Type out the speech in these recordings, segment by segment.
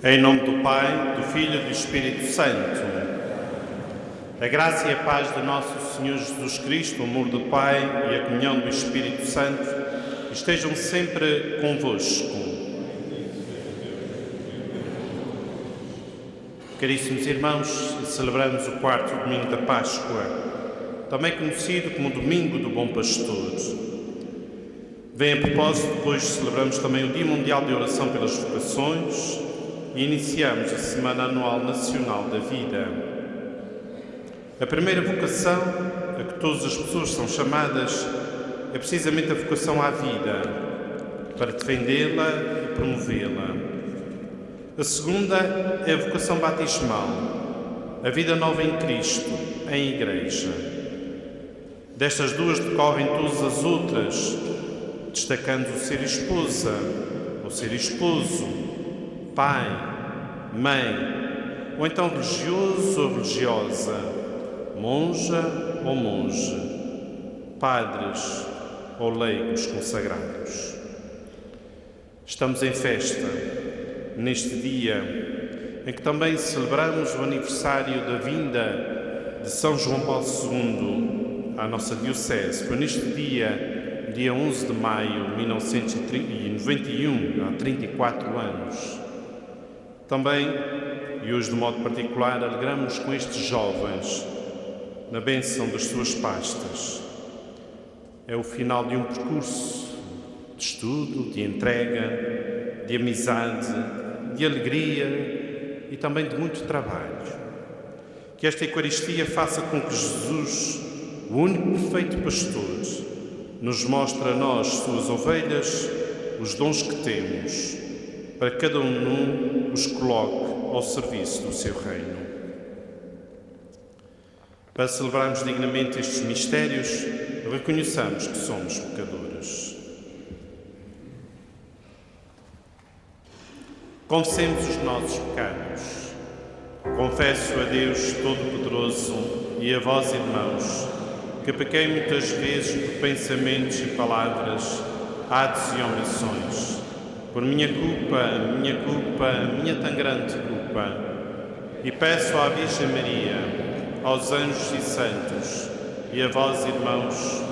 Em nome do Pai, do Filho e do Espírito Santo. A graça e a paz de nosso Senhor Jesus Cristo, o amor do Pai e a comunhão do Espírito Santo estejam sempre convosco. Caríssimos irmãos, celebramos o quarto domingo da Páscoa, também conhecido como Domingo do Bom Pastor. Vem a propósito, depois celebramos também o Dia Mundial de Oração pelas Vocações e iniciamos a Semana Anual Nacional da Vida. A primeira vocação a que todas as pessoas são chamadas é precisamente a vocação à vida, para defendê-la e promovê-la. A segunda é a vocação batismal, a vida nova em Cristo, em Igreja. Destas duas decorrem todas as outras, destacando o ser esposa, o ser esposo, pai, mãe, ou então religioso ou religiosa, monja ou monge, padres ou leigos consagrados. Estamos em festa, neste dia em que também celebramos o aniversário da vinda de São João Paulo II à nossa Diocese. Foi neste dia 11 de maio de 1991, há 34 anos. Também, e hoje de modo particular, alegramos com estes jovens na bênção das suas pastas. É o final de um percurso de estudo, de entrega, de amizade, de alegria e também de muito trabalho. Que esta Eucaristia faça com que Jesus, o único perfeito pastor, nos mostre a nós, suas ovelhas, os dons que temos, para que cada um os coloque ao serviço do seu reino. Para celebrarmos dignamente estes mistérios, reconheçamos que somos pecadores. Confessemos os nossos pecados. Confesso a Deus Todo-Poderoso e a vós, irmãos, que pequei muitas vezes por pensamentos e palavras, atos e omissões, por minha tão grande culpa. E peço à Virgem Maria, aos anjos e santos, e a vós, irmãos,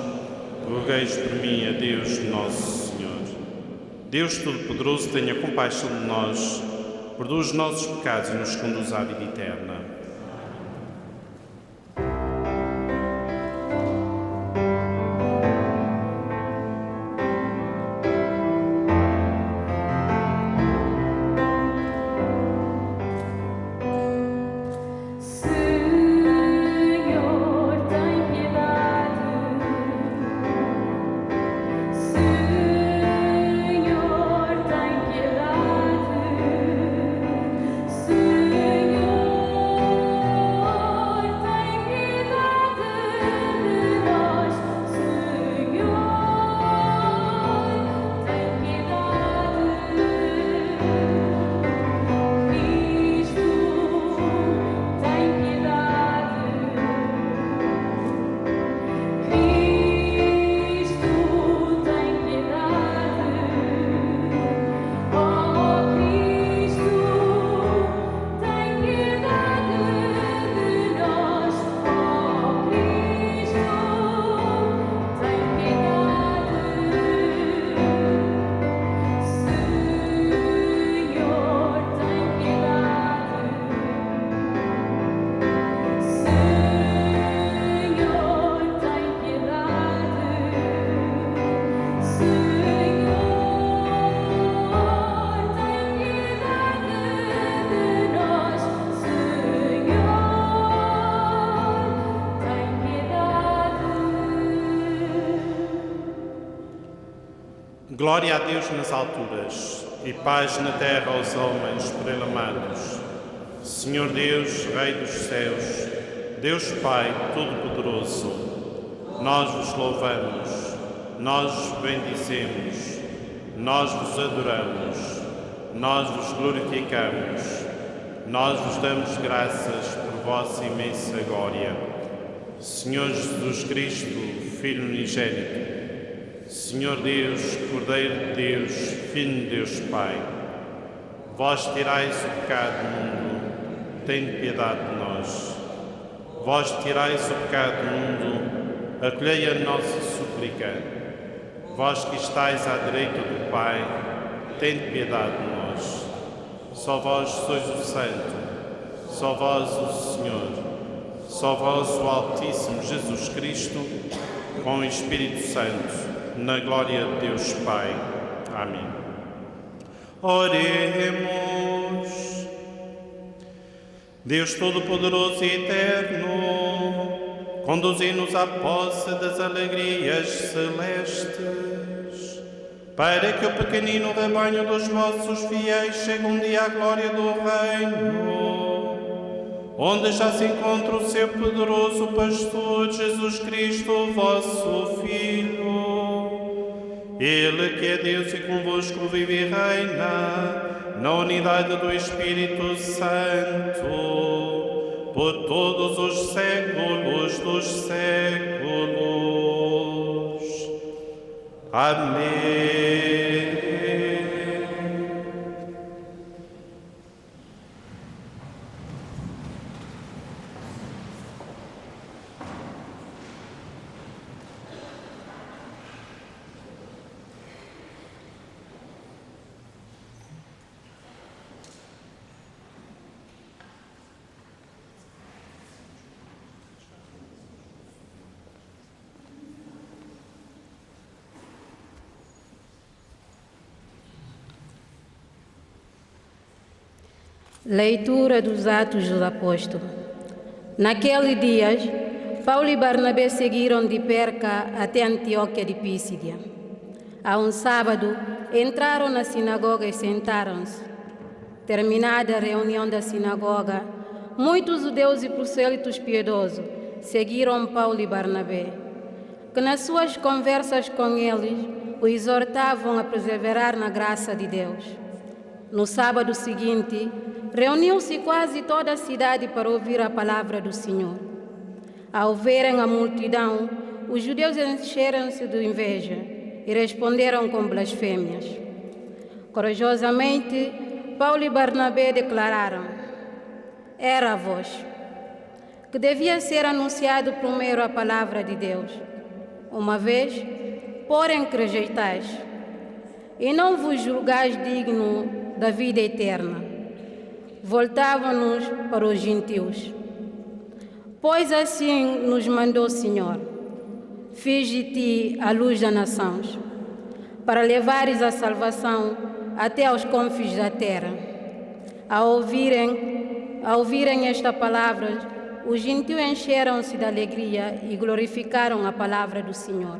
rogueis por mim a Deus nosso Senhor. Deus Todo-Poderoso tenha compaixão de nós, perdoe os nossos pecados e nos conduz à vida eterna. Glória a Deus nas alturas e paz na terra aos homens por ele amados. Senhor Deus, Rei dos céus, Deus Pai Todo-Poderoso, nós vos louvamos, nós vos bendizemos, nós vos adoramos, nós vos glorificamos, nós vos damos graças por vossa imensa glória. Senhor Jesus Cristo, Filho unigênito, Senhor Deus, Cordeiro de Deus, Filho de Deus Pai, Vós tirais o pecado do mundo, tende piedade de nós. Vós tirais o pecado do mundo, acolhei a nossa súplica. Vós que estáis à direita do Pai, tende piedade de nós. Só vós sois o Santo, só vós o Senhor, só vós o Altíssimo Jesus Cristo, com o Espírito Santo, na glória de Deus Pai. Amém. Oremos. Deus Todo-Poderoso e Eterno, conduzi-nos à posse das alegrias celestes, para que o pequenino rebanho dos vossos fiéis chegue um dia à glória do reino, onde já se encontra o seu poderoso pastor, Jesus Cristo, o vosso Filho. Ele que é Deus e convosco vive e reina, na unidade do Espírito Santo, por todos os séculos dos séculos. Amém. Leitura dos Atos dos Apóstolos. Naqueles dias, Paulo e Barnabé seguiram de Perga até Antioquia de Písidia. A um sábado, entraram na sinagoga e sentaram-se. Terminada a reunião da sinagoga, muitos judeus e prosélitos piedosos seguiram Paulo e Barnabé, que nas suas conversas com eles o exortavam a perseverar na graça de Deus. No sábado seguinte, reuniu-se quase toda a cidade para ouvir a palavra do Senhor. Ao verem a multidão, os judeus encheram-se de inveja e responderam com blasfêmias. Corajosamente, Paulo e Barnabé declararam: era a vós que devia ser anunciado primeiro a palavra de Deus, uma vez, porém, que rejeitais, e não vos julgais digno da vida eterna. Voltava-nos para os gentios. Pois assim nos mandou o Senhor: fiz de ti a luz das nações, para levares a salvação até aos confins da terra. Ao ouvirem esta palavra, os gentios encheram-se de alegria e glorificaram a palavra do Senhor.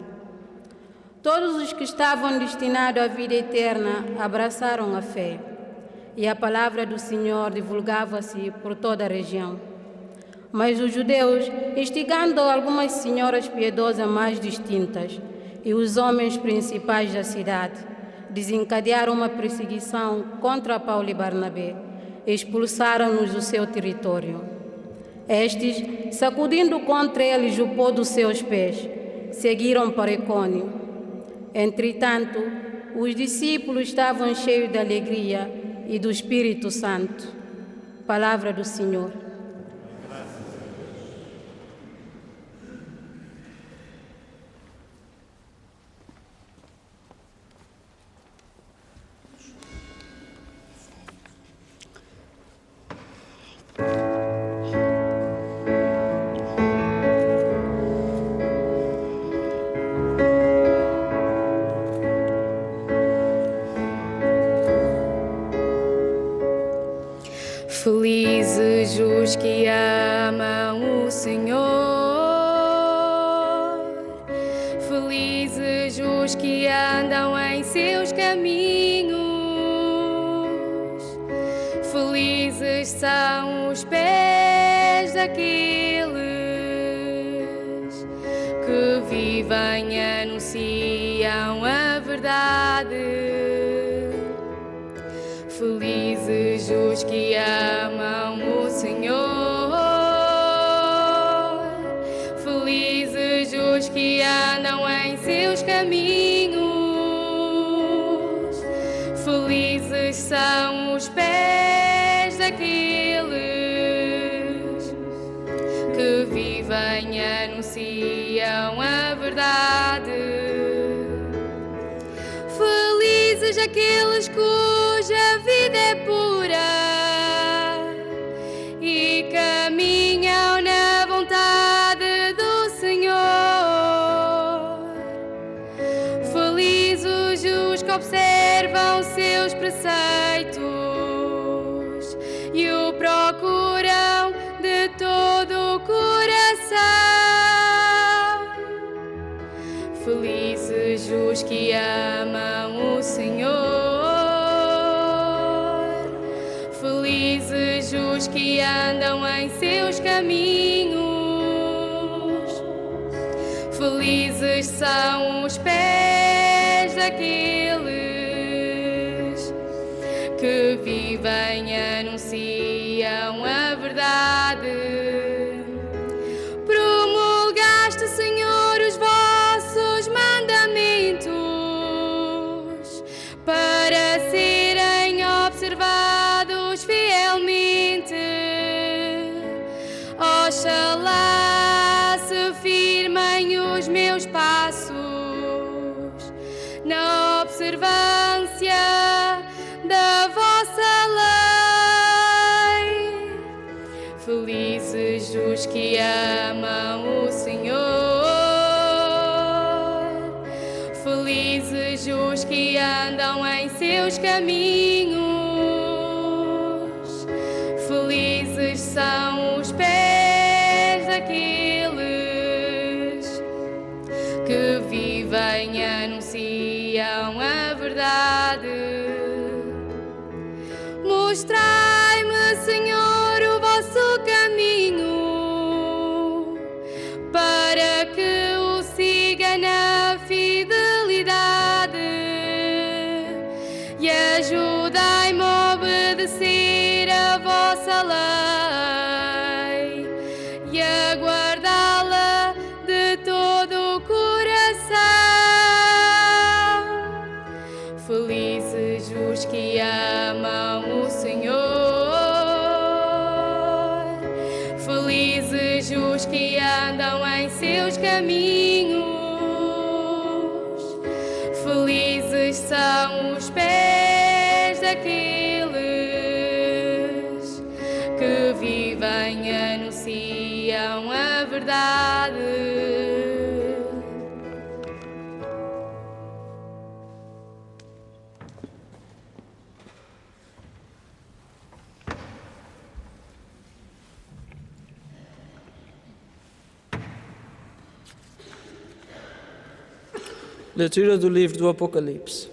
Todos os que estavam destinados à vida eterna abraçaram a fé, e a palavra do Senhor divulgava-se por toda a região. Mas os judeus, instigando algumas senhoras piedosas mais distintas e os homens principais da cidade, desencadearam uma perseguição contra Paulo e Barnabé e expulsaram-nos do seu território. Estes, sacudindo contra eles o pó dos seus pés, seguiram para Icônio. Entretanto, os discípulos estavam cheios de alegria e do Espírito Santo. Palavra do Senhor. Felizes os que amam o Senhor, felizes os que andam em seus caminhos, felizes são os pés daqueles que vivem e anunciam a verdade. Felizes os que amam o Senhor, felizes os que andam em seus caminhos, felizes Felizes são os pés daqueles que vivem e anunciam a verdade. Felizes aqueles cuja vida é pura e caminham na vontade do Senhor. Felizes os que observam seus preceitos e o procuram de todo o coração. Felizes os que amam o Senhor. Felizes os que andam em seus caminhos. Felizes são os pés daqueles que vivem e anunciam a verdade. Promulgaste, Senhor, os vossos mandamentos para serem observados fielmente. Oxalá se firmem os meus passos na observância da vossa lei. Felizes os que amam o Senhor. Felizes os que andam em seus caminhos. Felizes são os pés daqueles que vivem e anunciam a verdade. Mostrai-me, Senhor, o vosso caminho, para que o siga na fidelidade, e ajudai-me a obedecer a vossa lei e a guardá-la de todo o coração. Felizes os que amam o Senhor. Felizes os que andam em seus caminhos. Felizes são os pés daqueles que vivem e anunciam a verdade. Leitura do livro do Apocalipse.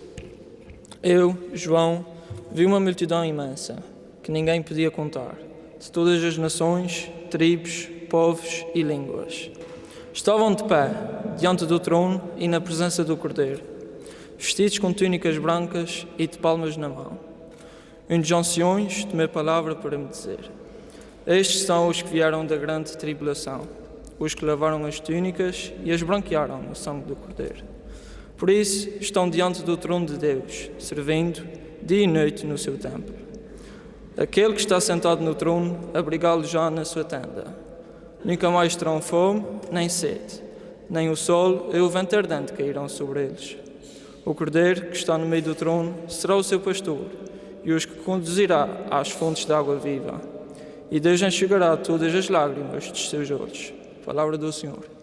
Eu, João, vi uma multidão imensa, que ninguém podia contar, de todas as nações, tribos, povos e línguas. Estavam de pé, diante do trono e na presença do Cordeiro, vestidos com túnicas brancas e de palmas na mão. Um dos anciões tomou a palavra para me dizer: estes são os que vieram da grande tribulação, os que lavaram as túnicas e as branquearam no sangue do Cordeiro. Por isso estão diante do trono de Deus, servindo dia e noite no seu templo. Aquele que está sentado no trono abrigá-los já na sua tenda. Nunca mais terão fome, nem sede, nem o sol e o vento ardente cairão sobre eles. O Cordeiro que está no meio do trono será o seu pastor e os que conduzirá às fontes de água viva. E Deus enxugará todas as lágrimas dos seus olhos. Palavra do Senhor.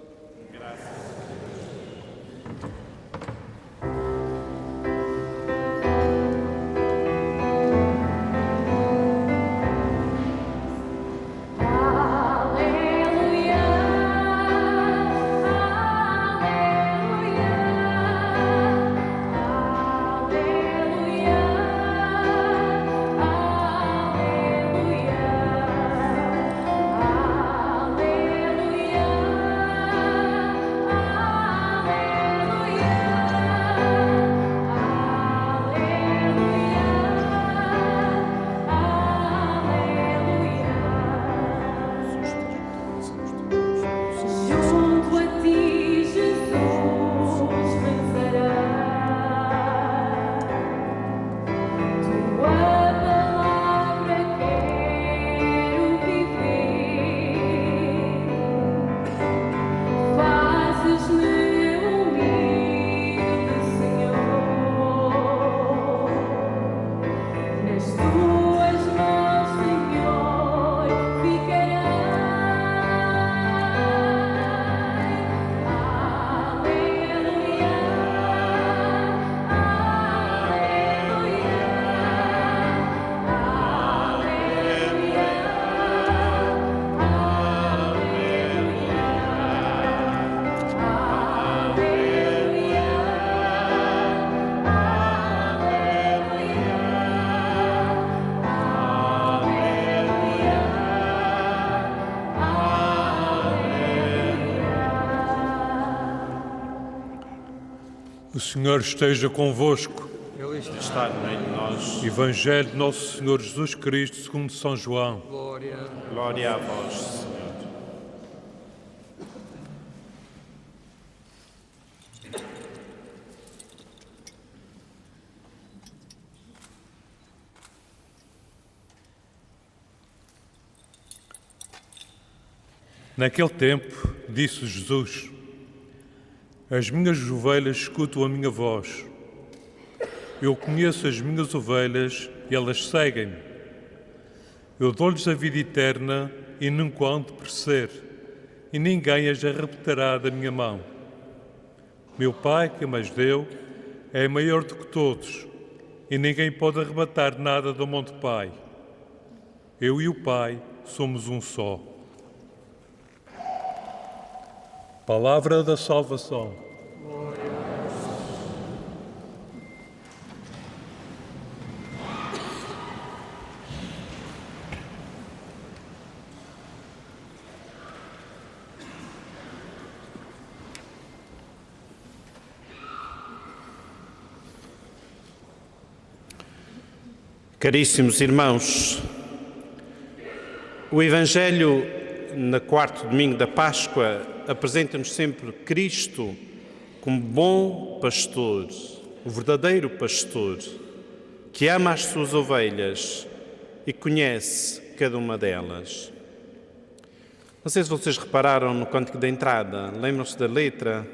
Senhor esteja convosco. Ele está. Está no meio de nós. Evangelho de Nosso Senhor Jesus Cristo segundo São João. Glória a vós, Senhor. Naquele tempo, disse Jesus: As minhas ovelhas escutam a minha voz. Eu conheço as minhas ovelhas e elas seguem-me. Eu dou-lhes a vida eterna e nunca hão de perecer, e ninguém as arrebatará da minha mão. Meu Pai, que me as deu, é maior do que todos, e ninguém pode arrebatar nada da mão do Pai. Eu e o Pai somos um só. Palavra da salvação. Caríssimos irmãos, o Evangelho, no quarto domingo da Páscoa, apresenta-nos sempre Cristo como bom pastor, o verdadeiro pastor, que ama as suas ovelhas e conhece cada uma delas. Não sei se vocês repararam no cântico da entrada, lembram-se da letra?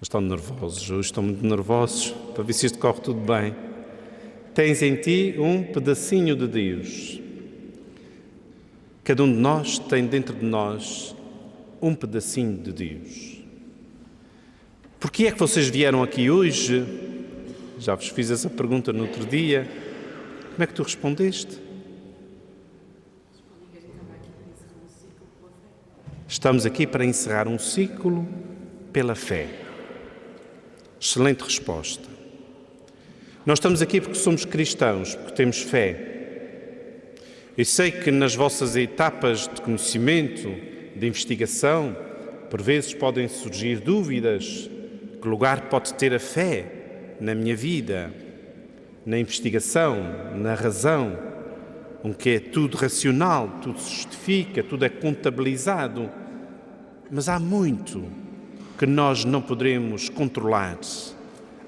Estão nervosos, hoje estão muito nervosos, para ver se isto corre tudo bem. Tens em ti um pedacinho de Deus. Cada um de nós tem dentro de nós um pedacinho de Deus. Por que é que vocês vieram aqui hoje? Já vos fiz essa pergunta no outro dia. Como é que tu respondeste? Estamos aqui para encerrar um ciclo pela fé. Excelente resposta. Nós estamos aqui porque somos cristãos, porque temos fé. Eu sei que nas vossas etapas de conhecimento, de investigação, por vezes podem surgir dúvidas. Que lugar pode ter a fé na minha vida, na investigação, na razão, onde é tudo racional, tudo se justifica, tudo é contabilizado. Mas há muito que nós não poderemos controlar.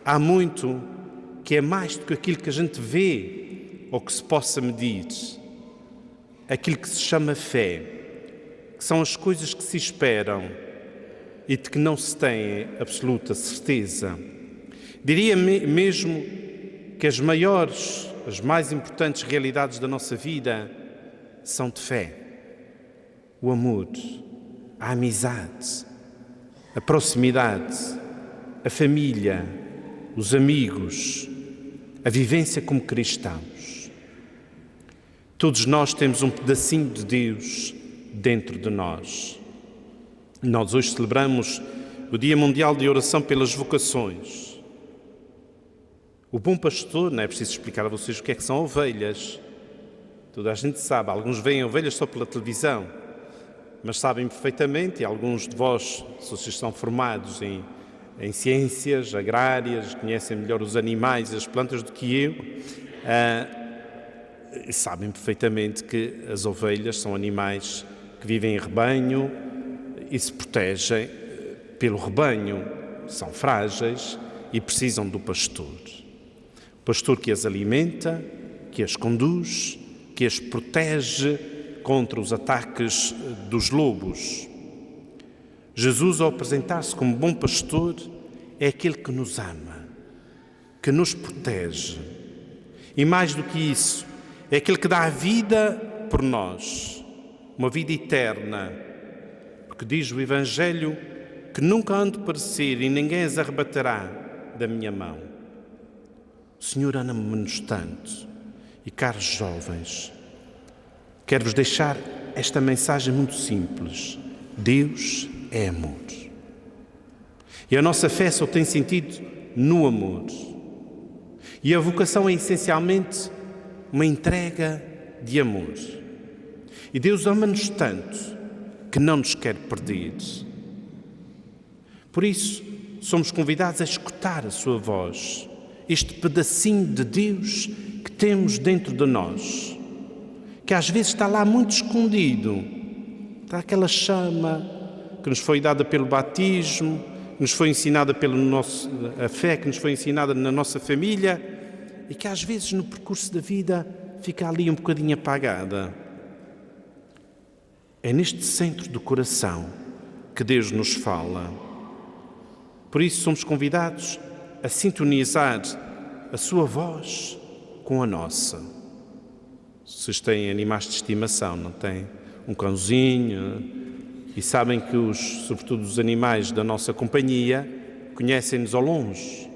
Há muito que é mais do que aquilo que a gente vê ou que se possa medir. Aquilo que se chama fé, que são as coisas que se esperam e de que não se tem absoluta certeza. Diria mesmo que as maiores, as mais importantes realidades da nossa vida são de fé. O amor, a amizade, a proximidade, a família, os amigos, a vivência como cristãos. Todos nós temos um pedacinho de Deus dentro de nós. Nós hoje celebramos o Dia Mundial de Oração pelas Vocações. O bom pastor, não é preciso explicar a vocês o que é que são ovelhas. Toda a gente sabe, alguns veem ovelhas só pela televisão, mas sabem perfeitamente, e alguns de vós, se vocês são formados em ciências agrárias, conhecem melhor os animais e as plantas do que eu, sabem perfeitamente que as ovelhas são animais que vivem em rebanho e se protegem pelo rebanho, são frágeis e precisam do pastor. O pastor que as alimenta, que as conduz, que as protege contra os ataques dos lobos. Jesus, ao apresentar-se como bom pastor, é aquele que nos ama, que nos protege. E mais do que isso, é aquele que dá a vida por nós, uma vida eterna. Porque diz o Evangelho que nunca hão de perecer e ninguém as arrebatará da minha mão. O Senhor ama-nos tanto. E caros jovens, quero-vos deixar esta mensagem muito simples. Deus é amor. E a nossa fé só tem sentido no amor. E a vocação é essencialmente uma entrega de amor. E Deus ama-nos tanto que não nos quer perder. Por isso, somos convidados a escutar a sua voz, este pedacinho de Deus que temos dentro de nós, que às vezes está lá muito escondido. Está aquela chama que nos foi dada pelo batismo, que nos foi ensinada a fé que nos foi ensinada na nossa família e que às vezes no percurso da vida fica ali um bocadinho apagada. É neste centro do coração que Deus nos fala. Por isso somos convidados a sintonizar a sua voz com a nossa. Vocês têm animais de estimação, não têm? Um cãozinho, e sabem que sobretudo os animais da nossa companhia conhecem-nos ao longe,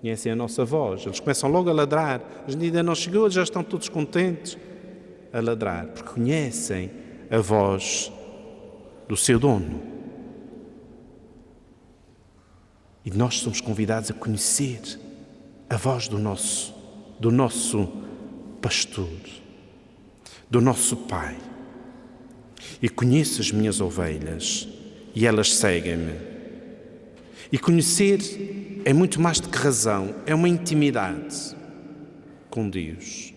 conhecem a nossa voz. Eles começam logo a ladrar. A gente ainda não chegou, já estão todos contentes a ladrar, porque conhecem a voz do seu dono. E nós somos convidados a conhecer a voz do nosso pastor, do nosso Pai. E conheço as minhas ovelhas e elas seguem-me. E conhecer é muito mais do que razão, é uma intimidade com Deus.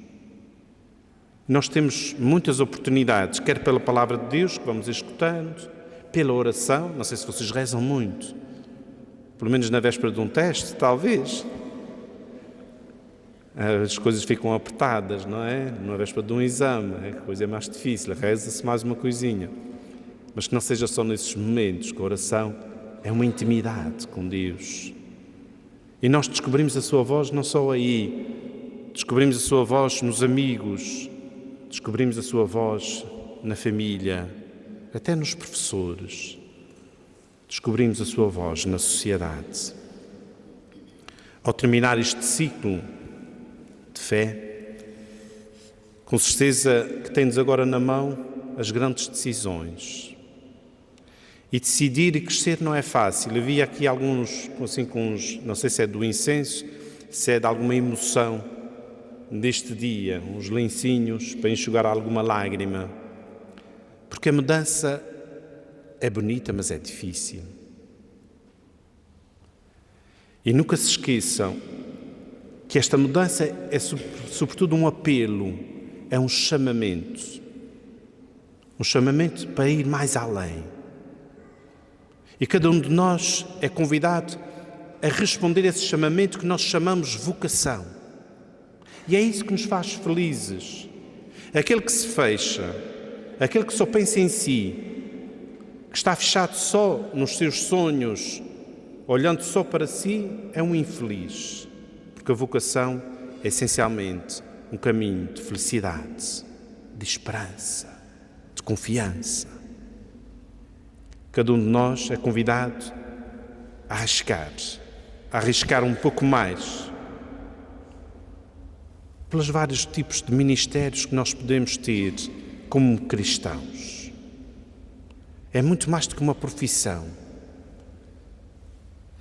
Nós temos muitas oportunidades, quer pela palavra de Deus, que vamos escutando, pela oração. Não sei se vocês rezam muito, pelo menos na véspera de um teste, talvez. As coisas ficam apertadas, não é? Na véspera de um exame, a coisa é mais difícil, reza-se mais uma coisinha. Mas que não seja só nesses momentos, que a oração é uma intimidade com Deus. E nós descobrimos a sua voz não só aí, descobrimos a sua voz nos amigos, descobrimos a sua voz na família, até nos professores. Descobrimos a sua voz na sociedade. Ao terminar este ciclo de fé, com certeza que temos agora na mão as grandes decisões. E decidir e crescer não é fácil. Eu vi aqui alguns, assim, com uns, não sei se é do incenso, se é de alguma emoção deste dia, uns lencinhos para enxugar alguma lágrima. Porque a mudança é bonita, mas é difícil. E nunca se esqueçam que esta mudança é sobretudo um apelo, é um chamamento para ir mais além. E cada um de nós é convidado a responder a esse chamamento que nós chamamos vocação. E é isso que nos faz felizes. Aquele que se fecha, aquele que só pensa em si, que está fechado só nos seus sonhos, olhando só para si, é um infeliz. Porque a vocação é essencialmente um caminho de felicidade, de esperança, de confiança. Cada um de nós é convidado a arriscar um pouco mais pelos vários tipos de ministérios que nós podemos ter como cristãos. É muito mais do que uma profissão.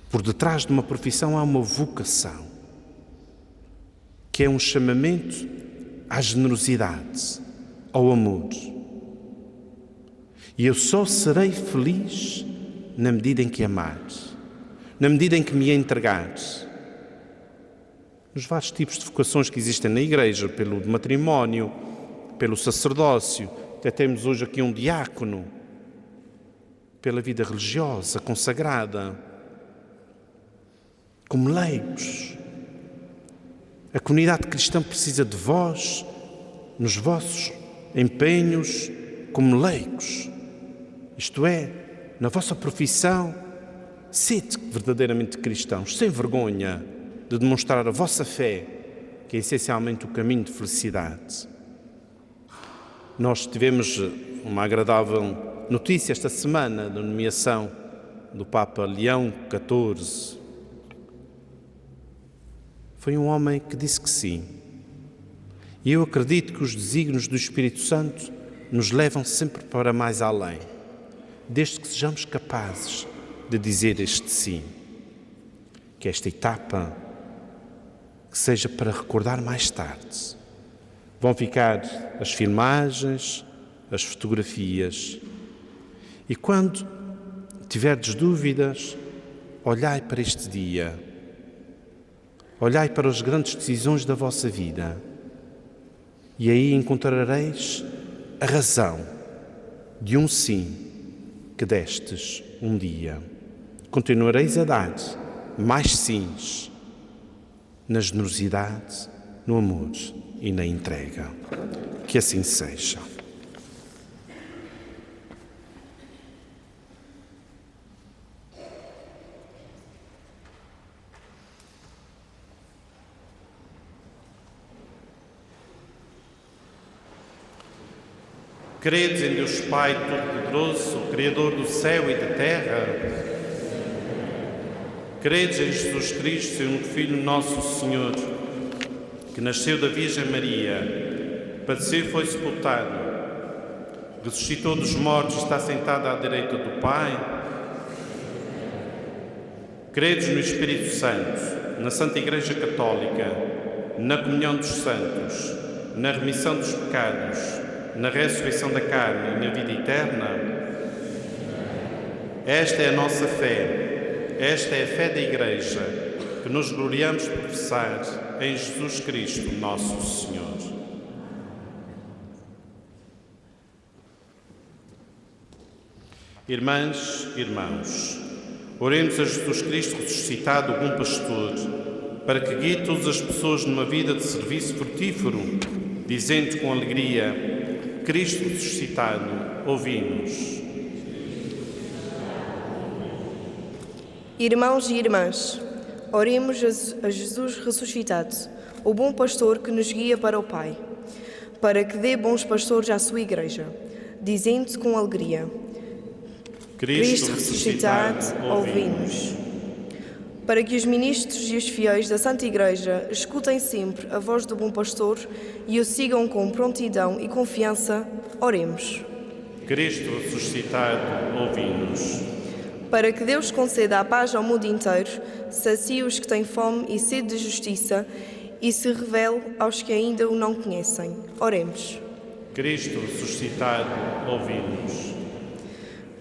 Por detrás de uma profissão há uma vocação, que é um chamamento à generosidade, ao amor. E eu só serei feliz na medida em que amar, na medida em que me entregar. Nos vários tipos de vocações que existem na Igreja, pelo matrimónio, pelo sacerdócio, até temos hoje aqui um diácono, pela vida religiosa, consagrada, como leigos. A comunidade cristã precisa de vós, nos vossos empenhos como leigos. Isto é, na vossa profissão, sede verdadeiramente cristãos, sem vergonha de demonstrar a vossa fé, que é essencialmente o caminho de felicidade. Nós tivemos uma agradável notícia esta semana da nomeação do Papa Leão XIV. Foi um homem que disse que sim. E eu acredito que os desígnios do Espírito Santo nos levam sempre para mais além, desde que sejamos capazes de dizer este sim. Que esta etapa que seja para recordar mais tarde. Vão ficar as filmagens, as fotografias. E quando tiverdes dúvidas, olhai para este dia. Olhai para as grandes decisões da vossa vida. E aí encontrareis a razão de um sim que destes um dia. Continuareis a dar mais sims na generosidade, no amor e na entrega. Que assim seja. Credes em Deus Pai Todo-Poderoso, Criador do céu e da terra? Credes em Jesus Cristo, seu único Filho, nosso Senhor, que nasceu da Virgem Maria, padeceu e foi sepultado, ressuscitou dos mortos e está sentado à direita do Pai? Credes no Espírito Santo, na Santa Igreja Católica, na comunhão dos santos, na remissão dos pecados, na ressurreição da carne e na vida eterna? Esta é a nossa fé, esta é a fé da Igreja, que nos gloriamos de professar em Jesus Cristo, nosso Senhor. Irmãs, irmãos, oremos a Jesus Cristo ressuscitado, o bom pastor, para que guie todas as pessoas numa vida de serviço frutífero, dizendo com alegria: Cristo ressuscitado, ouvi-nos. Irmãos e irmãs, oremos a Jesus ressuscitado, o bom pastor que nos guia para o Pai, para que dê bons pastores à sua Igreja, dizendo com alegria: Cristo ressuscitado, ouvi-nos. Para que os ministros e os fiéis da Santa Igreja escutem sempre a voz do bom pastor e o sigam com prontidão e confiança, oremos. Cristo ressuscitado, ouvi-nos. Para que Deus conceda a paz ao mundo inteiro, sacie os que têm fome e sede de justiça e se revele aos que ainda o não conhecem, oremos. Cristo ressuscitado, ouvi-nos.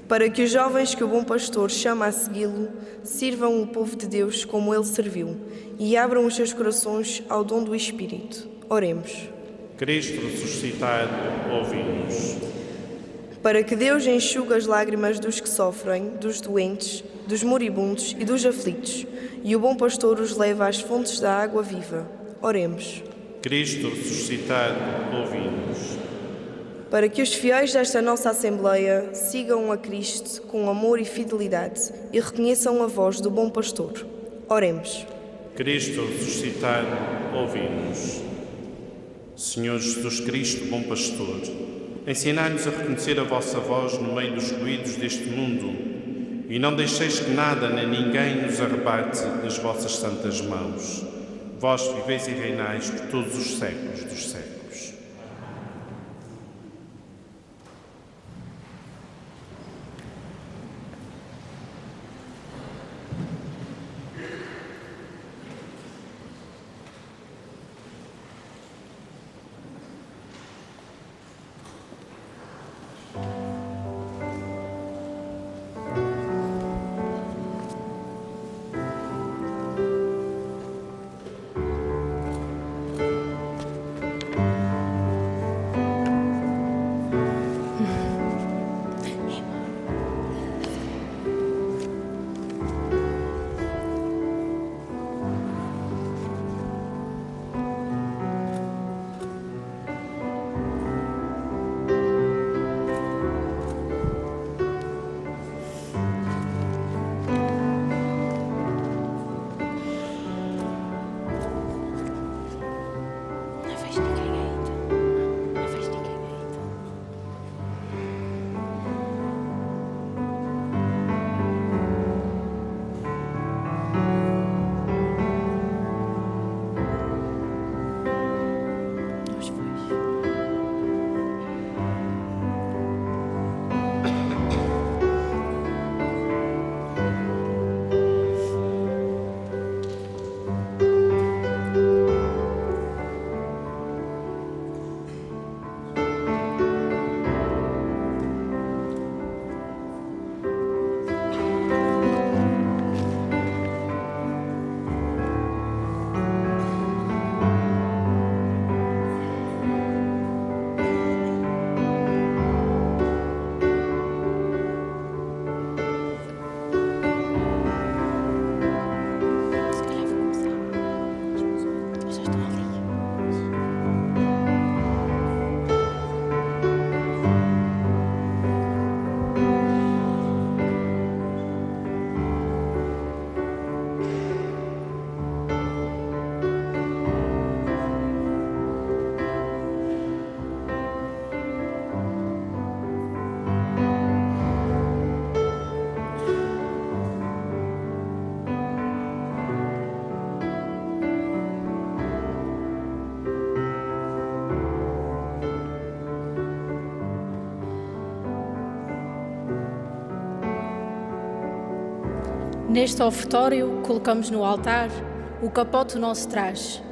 Para que os jovens que o bom pastor chama a segui-lo sirvam o povo de Deus como ele serviu e abram os seus corações ao dom do Espírito. Oremos. Cristo ressuscitado, ouvi-nos. Para que Deus enxugue as lágrimas dos que sofrem, dos doentes, dos moribundos e dos aflitos, e o bom pastor os leva às fontes da água viva. Oremos. Cristo ressuscitado, ouvi-nos. Para que os fiéis desta nossa Assembleia sigam a Cristo com amor e fidelidade e reconheçam a voz do bom pastor. Oremos. Cristo ressuscitado, ouvi-nos. Senhor Jesus Cristo, bom pastor, ensinai-nos a reconhecer a vossa voz no meio dos ruídos deste mundo e não deixeis que nada nem ninguém nos arrebate das vossas santas mãos. Vós viveis e reinais por todos os séculos dos séculos. Neste ofertório, colocamos no altar o capote do nosso traje,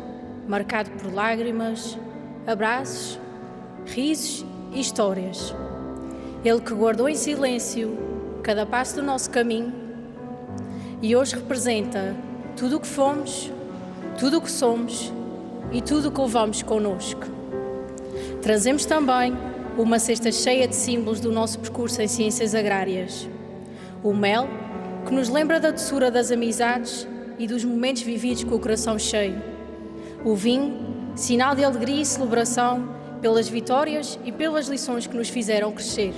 marcado por lágrimas, abraços, risos e histórias. Ele que guardou em silêncio cada passo do nosso caminho e hoje representa tudo o que fomos, tudo o que somos e tudo o que levamos connosco. Trazemos também uma cesta cheia de símbolos do nosso percurso em ciências agrárias. O mel, que nos lembra da doçura das amizades e dos momentos vividos com o coração cheio. O vinho, sinal de alegria e celebração pelas vitórias e pelas lições que nos fizeram crescer.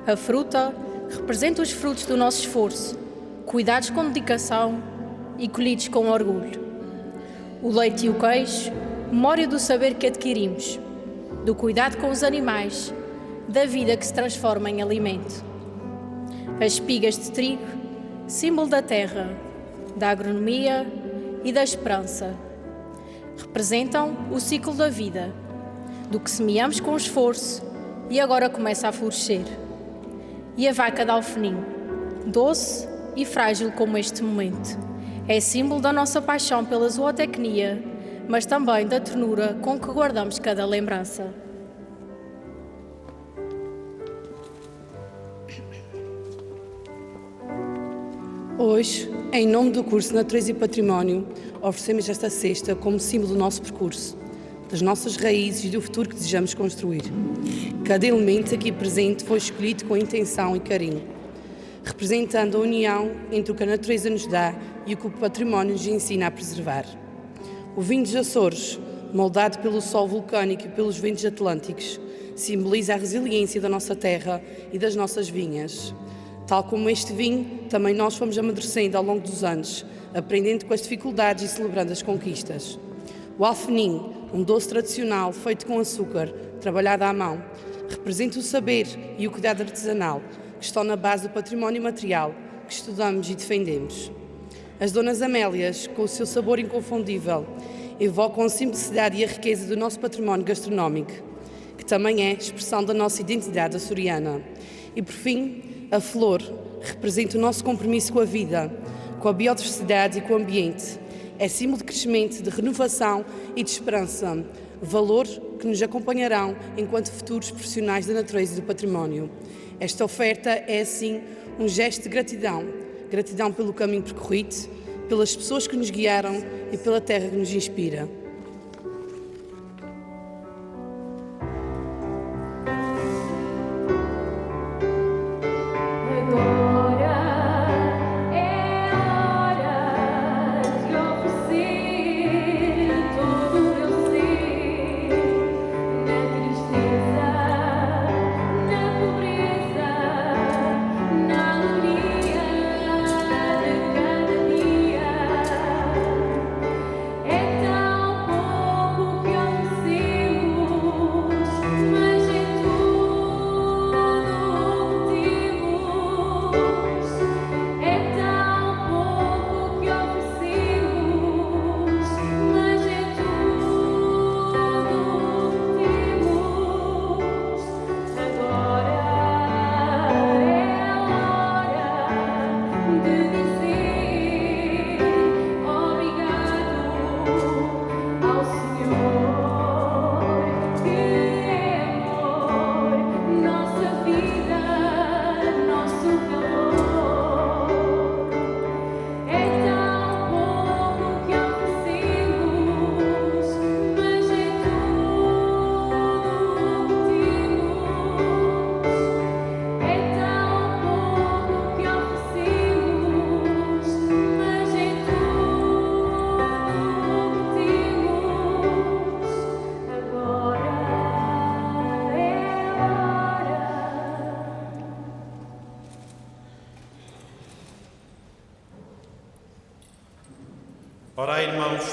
A fruta representa os frutos do nosso esforço, cuidados com dedicação e colhidos com orgulho. O leite e o queijo, memória do saber que adquirimos, do cuidado com os animais, da vida que se transforma em alimento. As espigas de trigo, símbolo da terra, da agronomia e da esperança, representam o ciclo da vida, do que semeamos com esforço e agora começa a florescer. E a vaca de alfenim, doce e frágil como este momento, é símbolo da nossa paixão pela zootecnia, mas também da ternura com que guardamos cada lembrança. Hoje, em nome do curso Natureza e Património, oferecemos esta cesta como símbolo do nosso percurso, das nossas raízes e do futuro que desejamos construir. Cada elemento aqui presente foi escolhido com intenção e carinho, representando a união entre o que a natureza nos dá e o que o património nos ensina a preservar. O vinho dos Açores, moldado pelo sol vulcânico e pelos ventos atlânticos, simboliza a resiliência da nossa terra e das nossas vinhas. Tal como este vinho, também nós fomos amadurecendo ao longo dos anos, aprendendo com as dificuldades e celebrando as conquistas. O alfenim, um doce tradicional feito com açúcar, trabalhado à mão, representa o saber e o cuidado artesanal que estão na base do património material que estudamos e defendemos. As Donas Amélias, com o seu sabor inconfundível, evocam a simplicidade e a riqueza do nosso património gastronómico, que também é expressão da nossa identidade açoriana. E, por fim, a flor representa o nosso compromisso com a vida, com a biodiversidade e com o ambiente. É símbolo de crescimento, de renovação e de esperança, valor que nos acompanharão enquanto futuros profissionais da natureza e do património. Esta oferta é, assim, um gesto de gratidão. Gratidão pelo caminho percorrido, pelas pessoas que nos guiaram e pela terra que nos inspira.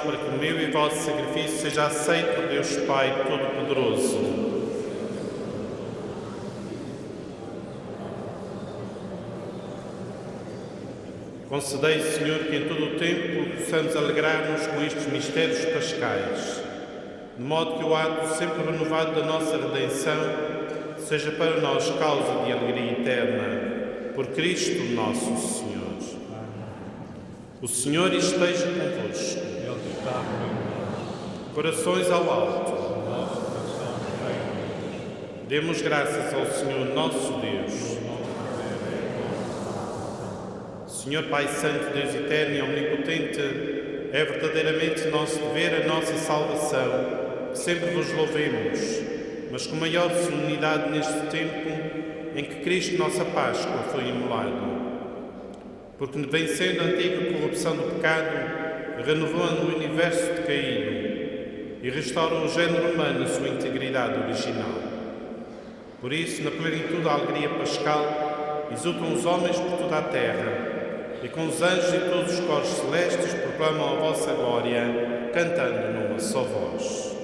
para que o meu e o vosso sacrifício seja aceito por Deus Pai Todo-Poderoso. Concedei, Senhor, que em todo o tempo possamos alegrar-nos com estes mistérios pascais, de modo que o ato sempre renovado da nossa redenção seja para nós causa de alegria eterna, por Cristo nosso Senhor. O Senhor esteja convosco. Corações ao alto. Demos graças ao Senhor nosso Deus. Senhor Pai Santo, Deus Eterno e Omnipotente, é verdadeiramente nosso dever a nossa salvação, que sempre vos louvemos, mas com maior solenidade neste tempo em que Cristo, nossa Páscoa, foi imolado. Porque, vencendo a antiga corrupção do pecado, renovando o universo decaído e restaura o género humano na sua integridade original. Por isso, na plenitude da alegria pascal, exultam os homens por toda a terra, e com os anjos e todos os coros celestes proclamam a vossa glória, cantando numa só voz.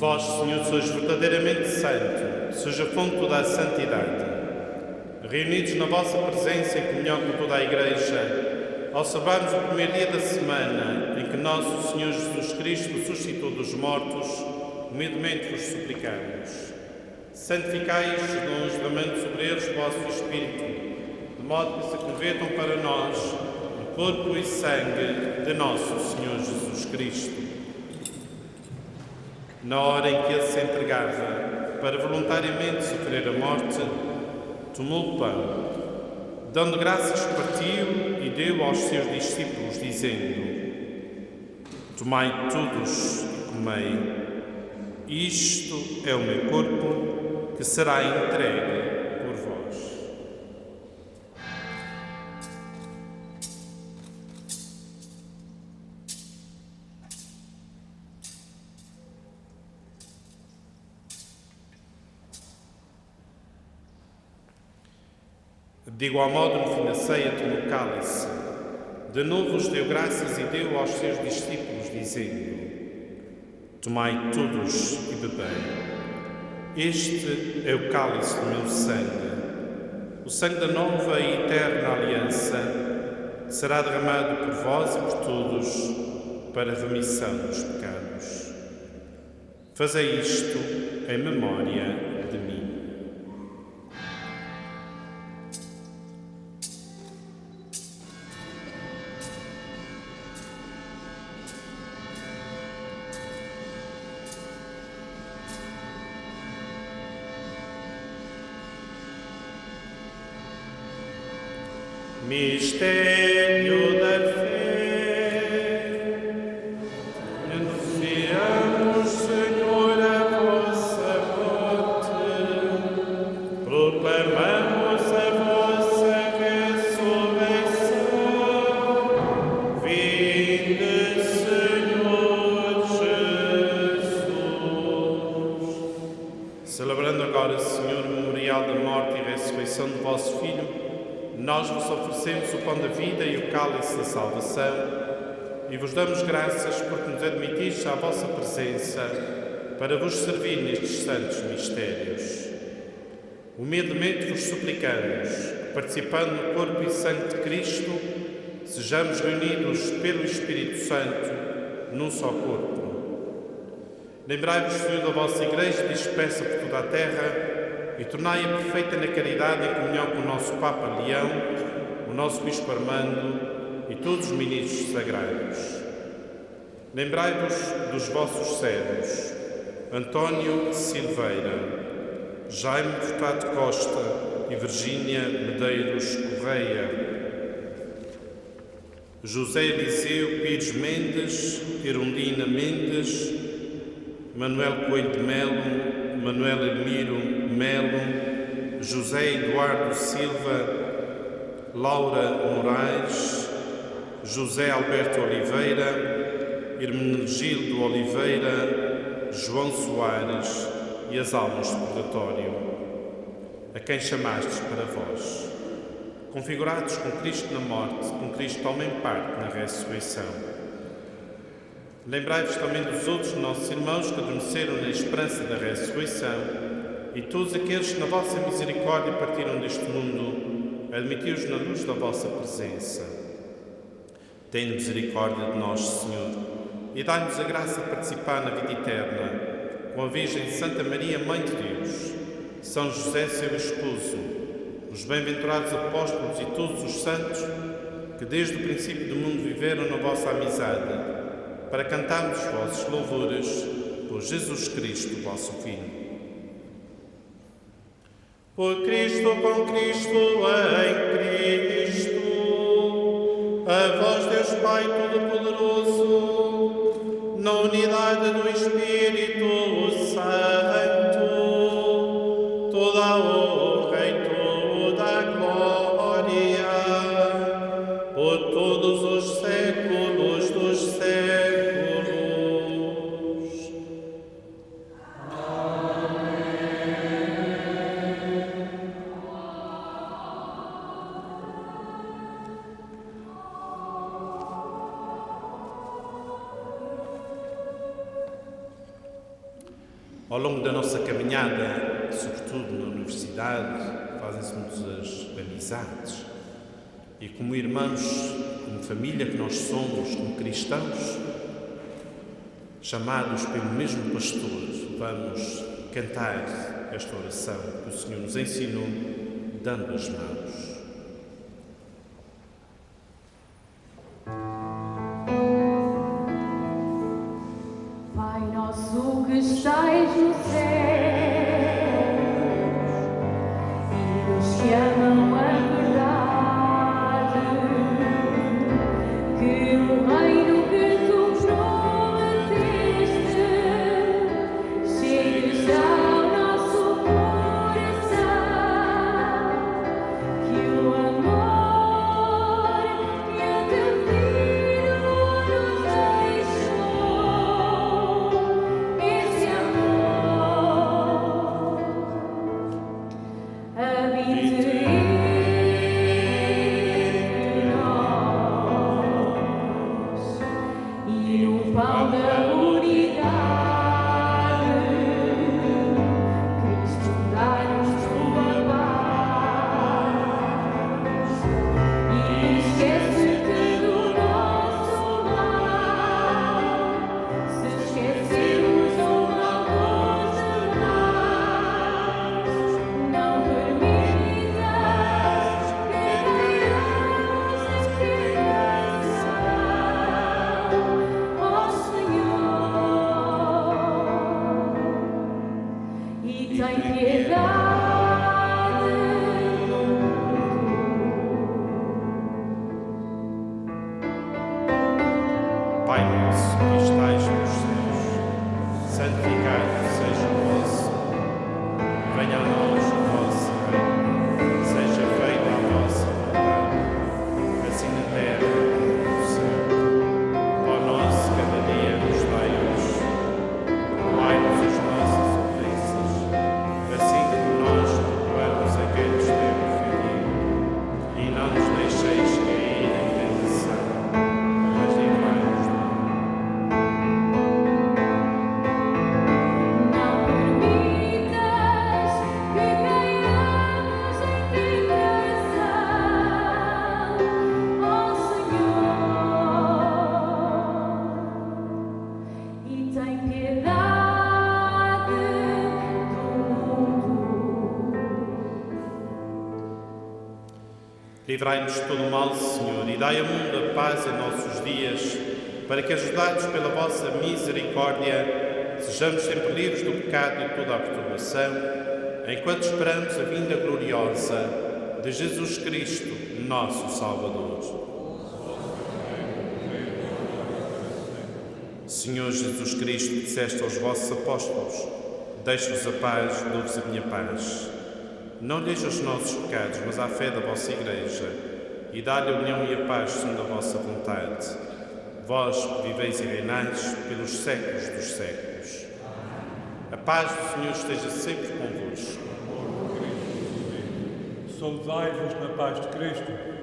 Vós, Senhor, sois verdadeiramente santo, seja fonte de toda a santidade. Reunidos na vossa presença em comunhão com toda a Igreja, ao celebrarmos o primeiro dia da semana em que nosso Senhor Jesus Cristo ressuscitou dos mortos, humildemente vos suplicamos. Santificai-os dons, derramando sobre eles o vosso Espírito, de modo que se convertam para nós no corpo e sangue de nosso Senhor Jesus Cristo. Na hora em que ele se entregava para voluntariamente sofrer a morte, tomou o pão, dando graças, partiu e deu aos seus discípulos, dizendo: Tomai todos e comei, isto é o meu corpo que será entregue por vós. De igual modo, no fim da ceia, tomou o cálice. De novo os deu graças e deu aos seus discípulos, dizendo: Tomai todos e bebei. Este é o cálice do meu sangue, o sangue da nova e eterna aliança, que será derramado por vós e por todos para a remissão dos pecados. Fazei isto em memória de mim. Mistério da fé. Anunciamos, Senhor, a vossa morte, proclamamos a vossa ressurreição. Vinde, Senhor ressurreição do vosso Filho, nós vos oferecemos o pão da vida e o cálice da salvação e vos damos graças porque nos admitistes à vossa presença para vos servir nestes santos mistérios. Humildemente vos suplicamos que, participando no corpo e sangue de Cristo, sejamos reunidos pelo Espírito Santo num só corpo. Lembrai-vos, Senhor, da vossa Igreja dispersa por toda a terra e tornai-a perfeita na caridade em comunhão com o nosso Papa Leão, o nosso Bispo Armando e todos os ministros sagrados. Lembrai-vos dos vossos servos, António Silveira, Jaime Furtado Costa e Virgínia Medeiros Correia, José Eliseu Pires Mendes, Erundina Mendes, Manuel Coelho de Melo, Manuel Elmiro Melo, José Eduardo Silva, Laura Moraes, José Alberto Oliveira, Hermenegildo Oliveira, João Soares e as almas do purgatório, a quem chamastes para vós. Configurados com Cristo na morte, com Cristo tomem parte na ressurreição. Lembrai-vos também dos outros nossos irmãos que adormeceram na esperança da ressurreição e todos aqueles que na vossa misericórdia partiram deste mundo, admiti-os na luz da vossa presença. Tenha misericórdia de nós, Senhor, e dai-nos a graça de participar na vida eterna com a Virgem Santa Maria, Mãe de Deus, São José, seu esposo, os bem-aventurados apóstolos e todos os santos que desde o princípio do mundo viveram na vossa amizade, para cantarmos os vossos louvores por Jesus Cristo, vosso Filho. Por Cristo, com Cristo, em Cristo, a vós, Deus Pai Todo-Poderoso, na unidade do Espírito Santo, toda a honra e toda a glória, por todos os séculos dos séculos. Ao longo da nossa caminhada, sobretudo na universidade, fazem-se muitas amizades. E como irmãos, como família que nós somos, como cristãos, chamados pelo mesmo pastor, vamos cantar esta oração que o Senhor nos ensinou, dando as mãos. Pai nosso que estais no céu, e os que amam a verdade, que o reino que tu prometeste chegue ao nosso coração, que o amor que o teu Filho nos deixou, esse amor habite tem piedade do mundo. Livrai-nos de todo o mal, Senhor, e dai ao mundo a paz em nossos dias, para que, ajudados pela vossa misericórdia, sejamos sempre livres do pecado e toda a perturbação, enquanto esperamos a vinda gloriosa de Jesus Cristo, nosso Salvador. Senhor Jesus Cristo, disseste aos vossos apóstolos: deixo-vos a paz, dou-vos a minha paz. Não olheis aos nossos pecados, mas à fé da vossa Igreja, e dá-lhe a união e a paz segundo a vossa vontade. Vós que viveis e reinais pelos séculos dos séculos. A paz do Senhor esteja sempre convosco. Saudai-vos na paz de Cristo.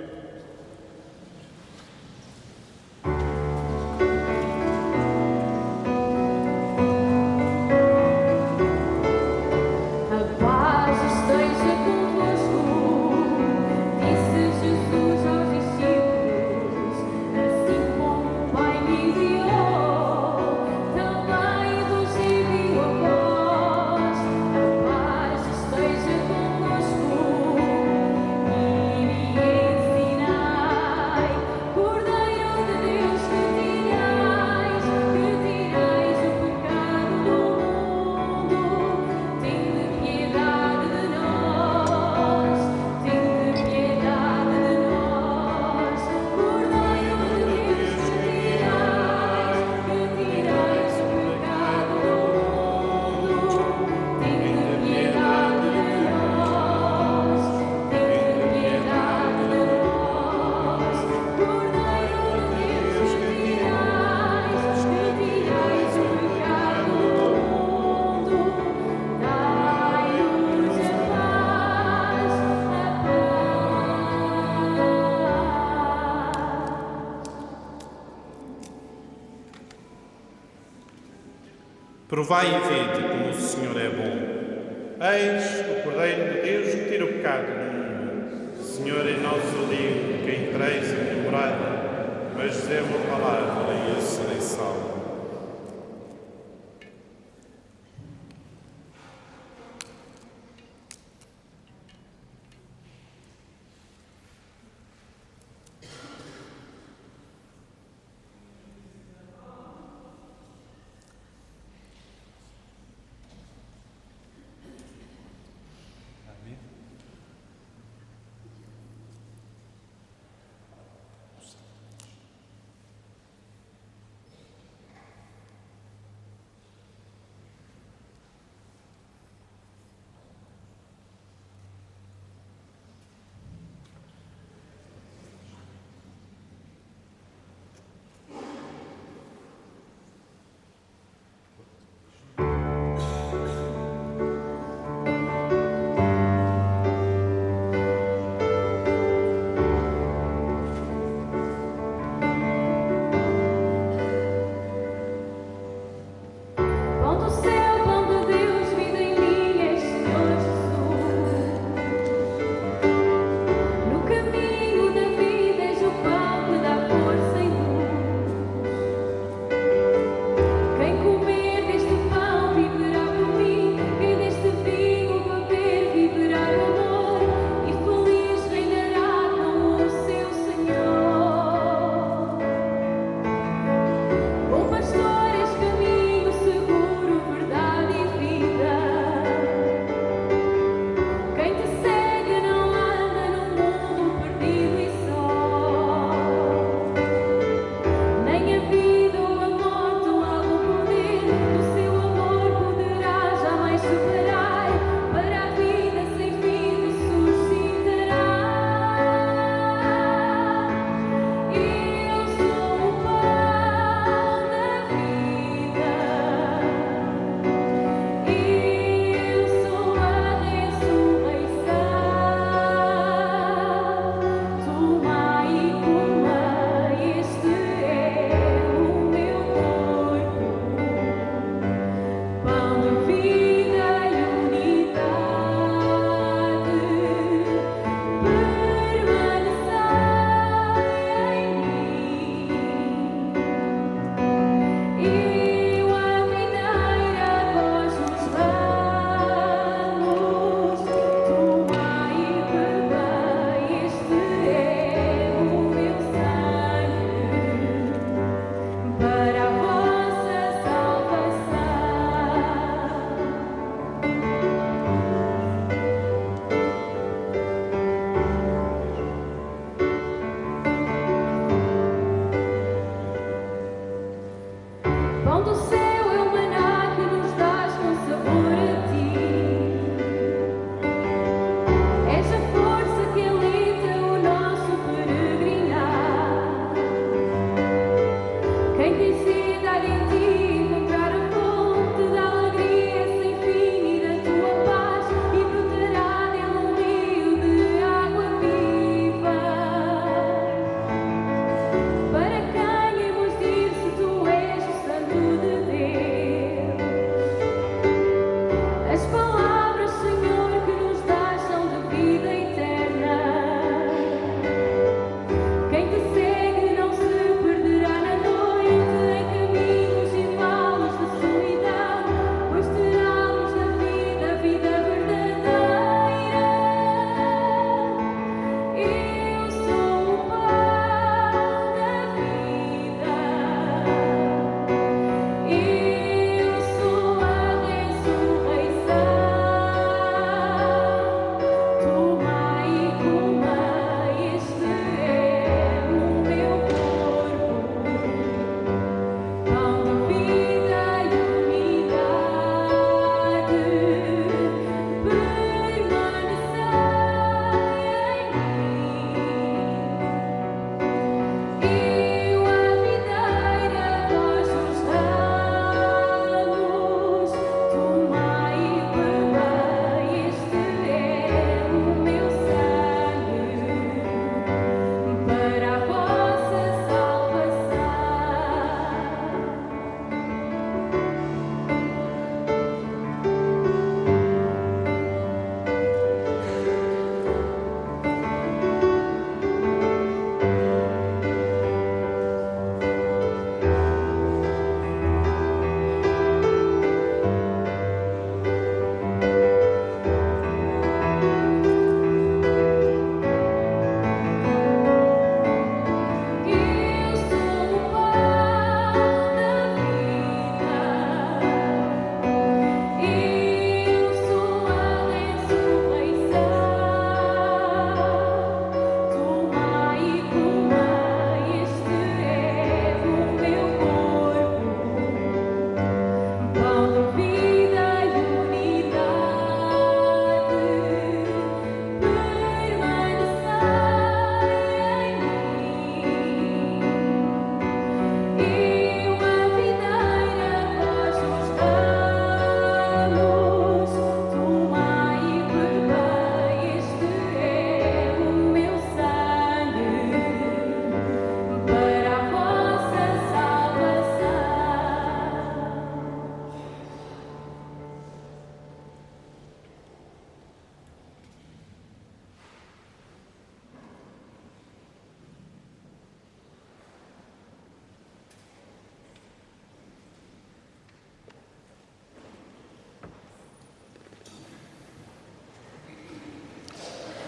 Provai e vede como o Senhor é bom. Eis o Cordeiro de Deus que tira o pecado do mundo. Senhor, em nós eu digo que entreis em minha morada, mas dizei uma palavra e eu serei salvo.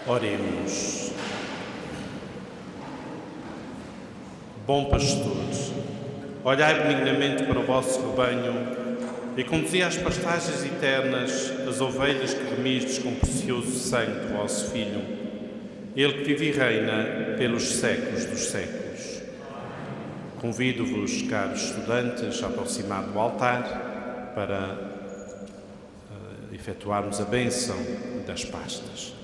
Oremos. Bom pastor, olhai benignamente para o vosso rebanho e conduzi às pastagens eternas as ovelhas que remistes com o precioso sangue do vosso Filho, ele que vive e reina pelos séculos dos séculos. Convido-vos, caros estudantes, a aproximar do altar para efetuarmos a bênção das pastas.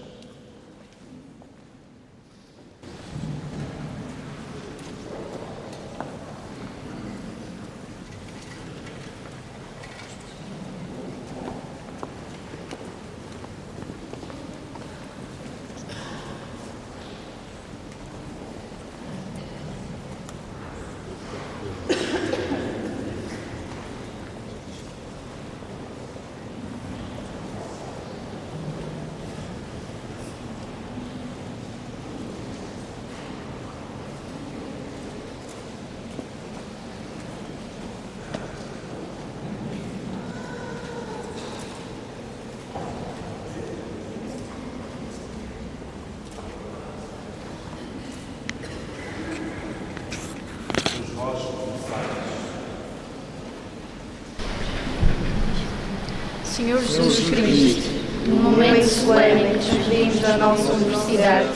Senhor Jesus Cristo, no momento solene em que nos despedimos da nossa universidade,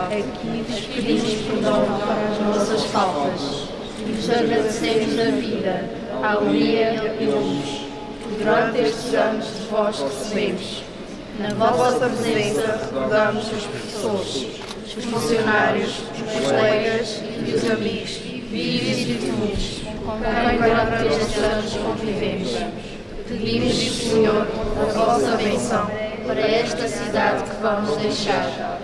aqui vos pedimos perdão para as nossas faltas e vos agradecemos a vida, a alegria e a luz que durante estes anos de vós recebemos. Na vossa presença recordamos os professores, os funcionários, os colegas e os amigos, vivos e futuros, com quem durante estes anos convivemos. Pedimos, Senhor, a vossa bênção para esta cidade que vamos deixar,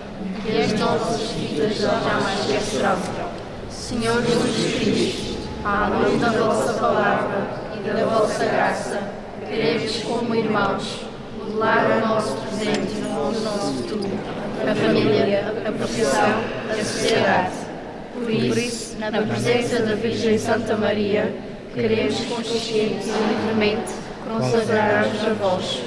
que as nossas vidas jamais esquecerão. Senhor Jesus Cristo, à luz da vossa palavra e da vossa graça, queremos, como irmãos, modelar o nosso presente e o nosso futuro, a família, a profissão, a sociedade. Por isso, na presença da Virgem Santa Maria, queremos consciente e livremente consagrar-nos a vós,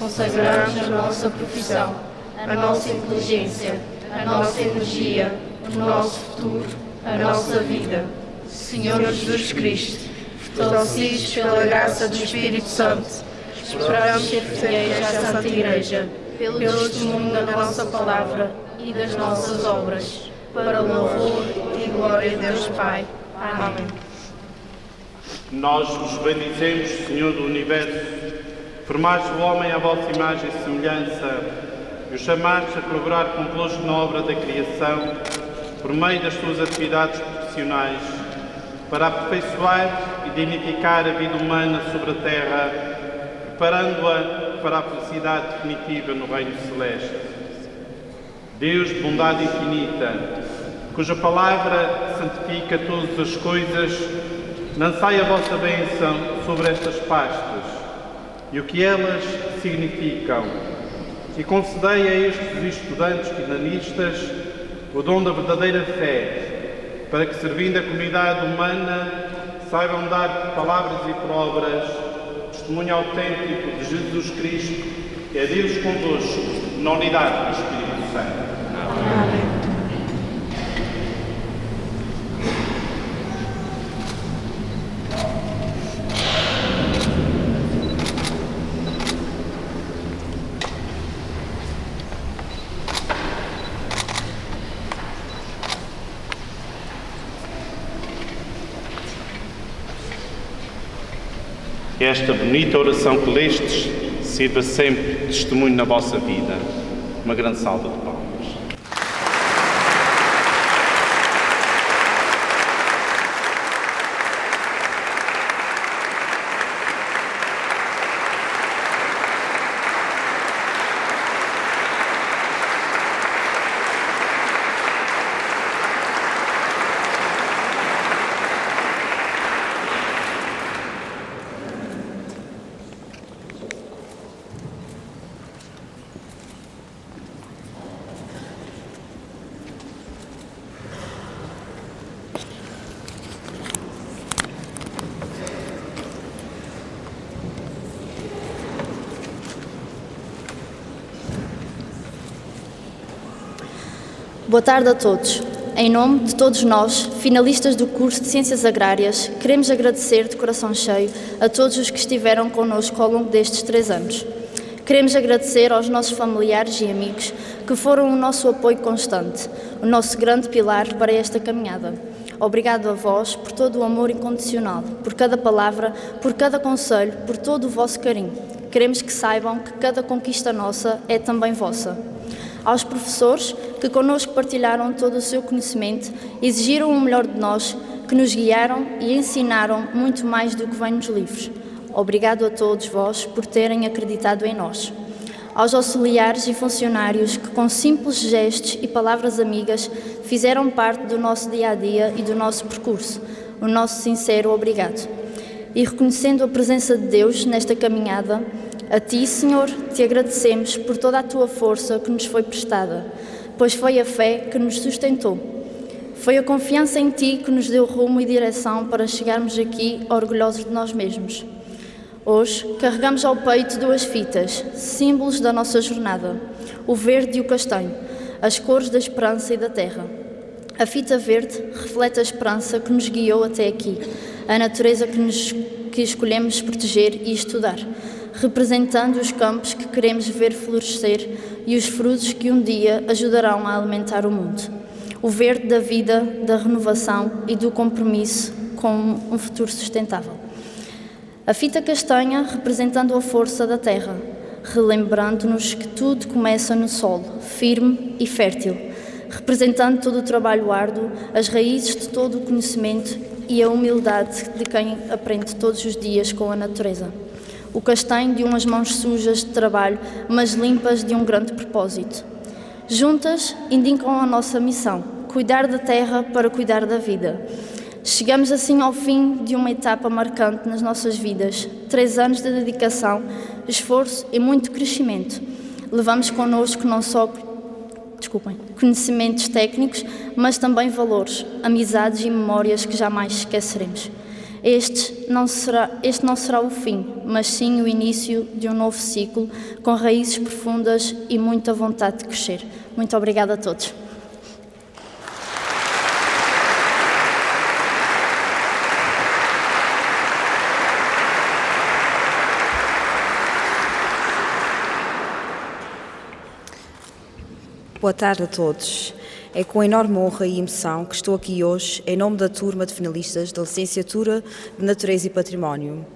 consagrar-nos a nossa profissão, a nossa inteligência, a nossa energia, o nosso futuro, a nossa vida. Senhor Jesus Cristo, fortalecidos pela graça do Espírito Santo, esperamos ser fiéis à Santa Igreja, pelo testemunho da nossa palavra e das nossas obras, para o louvor e glória de Deus Pai. Amém. Nós vos bendizemos, Senhor do Universo, formaste o homem à vossa imagem e semelhança e o chamastes a colaborar convosco na obra da criação, por meio das suas atividades profissionais, para aperfeiçoar e dignificar a vida humana sobre a terra, preparando-a para a felicidade definitiva no Reino Celeste. Deus de bondade infinita, cuja palavra santifica todas as coisas, lançai a vossa bênção sobre estas pastas e o que elas significam, e concedei a estes estudantes quidanistas o dom da verdadeira fé, para que, servindo a comunidade humana, saibam dar por palavras e por obras testemunho autêntico de Jesus Cristo, que é Deus convosco, na unidade do Espírito Santo. Amém. Que esta bonita oração que lestes sirva sempre de testemunho na vossa vida. Uma grande salva de palmas. Boa tarde a todos. Em nome de todos nós, finalistas do curso de Ciências Agrárias, queremos agradecer de coração cheio a todos os que estiveram connosco ao longo destes 3 anos. Queremos agradecer aos nossos familiares e amigos que foram o nosso apoio constante, o nosso grande pilar para esta caminhada. Obrigado a vós por todo o amor incondicional, por cada palavra, por cada conselho, por todo o vosso carinho. Queremos que saibam que cada conquista nossa é também vossa. Aos professores que connosco partilharam todo o seu conhecimento, exigiram o melhor de nós, que nos guiaram e ensinaram muito mais do que vem nos livros. Obrigado a todos vós por terem acreditado em nós. Aos auxiliares e funcionários que, com simples gestos e palavras amigas, fizeram parte do nosso dia-a-dia e do nosso percurso, o nosso sincero obrigado. E reconhecendo a presença de Deus nesta caminhada, a Ti, Senhor, Te agradecemos por toda a Tua força que nos foi prestada, pois foi a fé que nos sustentou. Foi a confiança em Ti que nos deu rumo e direção para chegarmos aqui orgulhosos de nós mesmos. Hoje, carregamos ao peito 2 fitas, símbolos da nossa jornada, o verde e o castanho, as cores da esperança e da terra. A fita verde reflete a esperança que nos guiou até aqui, a natureza que escolhemos proteger e estudar, representando os campos que queremos ver florescer e os frutos que um dia ajudarão a alimentar o mundo. O verde da vida, da renovação e do compromisso com um futuro sustentável. A fita castanha representando a força da terra, relembrando-nos que tudo começa no solo, firme e fértil, representando todo o trabalho árduo, as raízes de todo o conhecimento e a humildade de quem aprende todos os dias com a natureza. O castanho de umas mãos sujas de trabalho, mas limpas de um grande propósito. Juntas indicam a nossa missão, cuidar da terra para cuidar da vida. Chegamos assim ao fim de uma etapa marcante nas nossas vidas, 3 anos de dedicação, esforço e muito crescimento. Levamos connosco não só conhecimentos técnicos, mas também valores, amizades e memórias que jamais esqueceremos. Este não será o fim, mas sim o início de um novo ciclo, com raízes profundas e muita vontade de crescer. Muito obrigada a todos. Boa tarde a todos. É com enorme honra e emoção que estou aqui hoje, em nome da turma de finalistas da Licenciatura de Natureza e Património,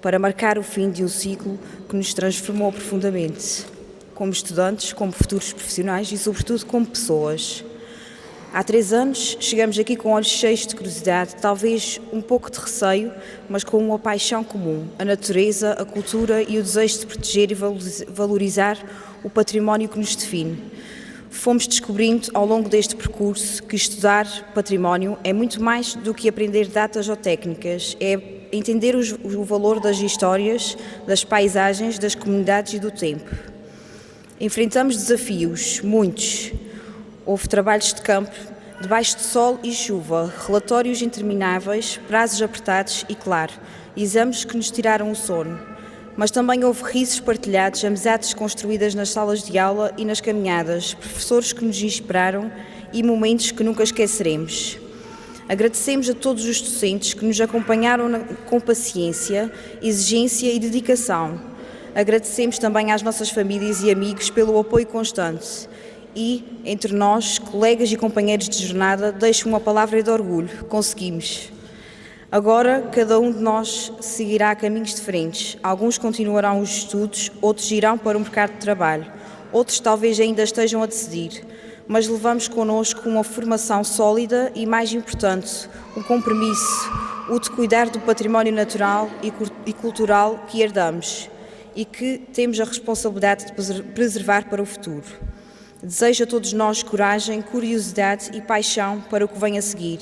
para marcar o fim de um ciclo que nos transformou profundamente, como estudantes, como futuros profissionais e, sobretudo, como pessoas. Há 3 anos chegamos aqui com olhos cheios de curiosidade, talvez um pouco de receio, mas com uma paixão comum, a natureza, a cultura e o desejo de proteger e valorizar o património que nos define. Fomos descobrindo ao longo deste percurso que estudar património é muito mais do que aprender datas ou técnicas, é entender o valor das histórias, das paisagens, das comunidades e do tempo. Enfrentamos desafios, muitos. Houve trabalhos de campo, debaixo de sol e chuva, relatórios intermináveis, prazos apertados e, claro, exames que nos tiraram o sono. Mas também houve risos partilhados, amizades construídas nas salas de aula e nas caminhadas, professores que nos inspiraram e momentos que nunca esqueceremos. Agradecemos a todos os docentes que nos acompanharam com paciência, exigência e dedicação. Agradecemos também às nossas famílias e amigos pelo apoio constante. E, entre nós, colegas e companheiros de jornada, deixo uma palavra de orgulho. Conseguimos. Agora, cada um de nós seguirá caminhos diferentes. Alguns continuarão os estudos, outros irão para o mercado de trabalho, outros talvez ainda estejam a decidir. Mas levamos connosco uma formação sólida e, mais importante, um compromisso, o de cuidar do património natural e cultural que herdamos e que temos a responsabilidade de preservar para o futuro. Desejo a todos nós coragem, curiosidade e paixão para o que vem a seguir.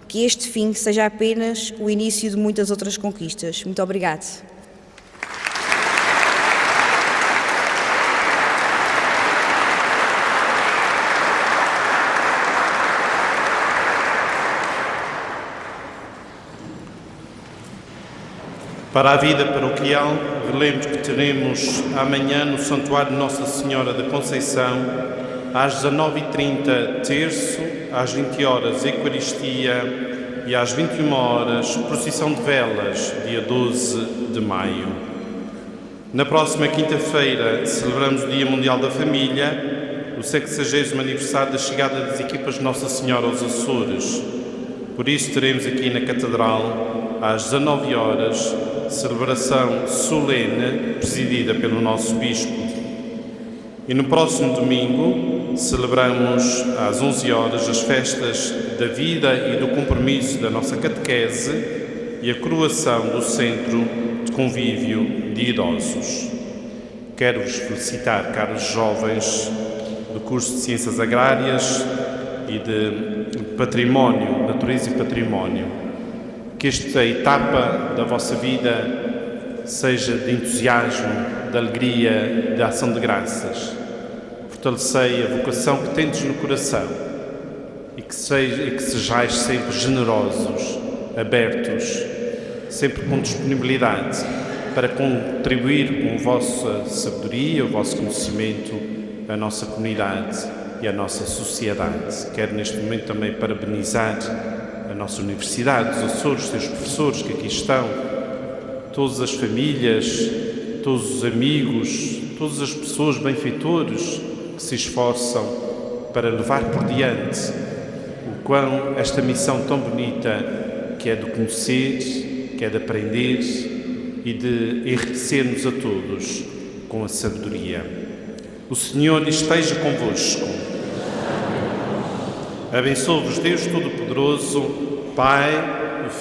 Que este fim seja apenas o início de muitas outras conquistas. Muito obrigada. Para a vida paroquial, relembro que teremos amanhã no Santuário Nossa Senhora da Conceição às 19h30, terço, às 20 horas, Eucaristia e às 21 horas, procissão de velas, dia 12 de maio. Na próxima quinta-feira, celebramos o Dia Mundial da Família, o 60º aniversário da chegada das equipas de Nossa Senhora aos Açores. Por isso, teremos aqui na Catedral, às 19 horas, celebração solene, presidida pelo nosso Bispo. E no próximo domingo, celebramos às 11 horas as festas da vida e do compromisso da nossa catequese e a coroação do Centro de Convívio de Idosos. Quero-vos felicitar, caros jovens do curso de Ciências Agrárias e de Património, Natureza e Património, que esta etapa da vossa vida seja de entusiasmo, de alegria, de ação de graças. Fortalecei a vocação que tendes no coração e que sejais sempre generosos, abertos, sempre com disponibilidade para contribuir com a vossa sabedoria, o vosso conhecimento, à nossa comunidade e à nossa sociedade. Quero neste momento também parabenizar a nossa Universidade, os Açores, os seus professores que aqui estão, todas as famílias, todos os amigos, todas as pessoas benfeitores que se esforçam para levar por diante o quão esta missão tão bonita que é de conhecer, que é de aprender e de enriquecer-nos a todos com a sabedoria. O Senhor esteja convosco. Abençoe-vos Deus Todo-Poderoso, Pai,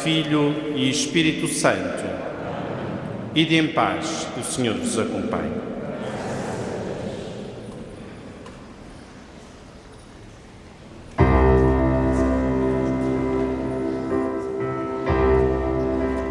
Filho e Espírito Santo. Ide em paz, o Senhor vos acompanhe.